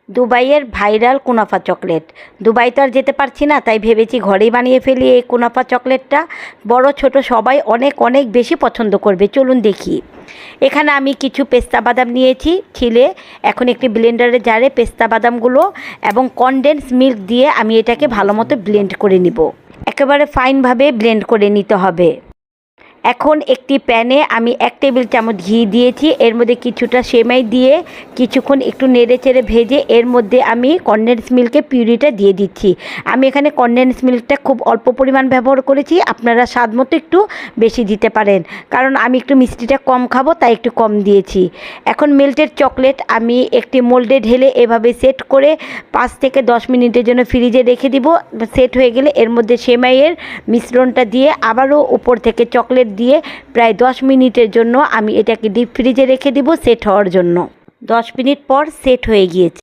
দুবাইয়ের viral কুনাফা chocolate. Dubai তো আর যেতে পারছি না, তাই ভেবেছি ঘরেই বানিয়ে ফেলি এই কুনাফা চকলেটটা। বড় ছোট সবাই অনেক অনেক বেশি পছন্দ করবে। চলুন দেখি। এখানে আমি কিছু পেস্তা বাদাম নিয়েছি ছিলে। এখন একটি ব্লেন্ডারের জারে পেস্তা বাদামগুলো এবং কনডেন্স মিল্ক দিয়ে আমি এটাকে ভালো মতো ব্লেন্ড করে নিব। একেবারে ফাইনভাবে ব্লেন্ড করে নিতে হবে। এখন একটি প্যানে আমি 1 টেবিল চামচ ঘি দিয়েছি। এর মধ্যে কিছুটা সেমাই দিয়ে কিছুক্ষণ একটু নেড়ে চেড়ে ভেজে এর মধ্যে আমি কনডেন্স মিল্কের পিউরিটা দিয়ে দিচ্ছি। আমি এখানে কনডেন্স মিল্কটা খুব অল্প পরিমাণ ব্যবহার করেছি, আপনারা স্বাদ মতো একটু বেশি দিতে পারেন, কারণ আমি একটু মিষ্টিটা কম খাবো তাই একটু কম দিয়েছি। এখন মেল্টেড চকলেট আমি একটি মোল্ডে ঢেলে এভাবে সেট করে 5 থেকে 10 মিনিটের জন্য ফ্রিজে রেখে দিব। সেট হয়ে গেলে এর মধ্যে সেমাইয়ের মিশ্রণটা দিয়ে আবারও উপর থেকে চকলেট দিয়ে প্রায় 10 মিনিটের জন্য আমি এটাকে ডিপ ফ্রিজে রেখে দিব সেট হওয়ার জন্য। 10 মিনিট পর সেট হয়ে গিয়েছে।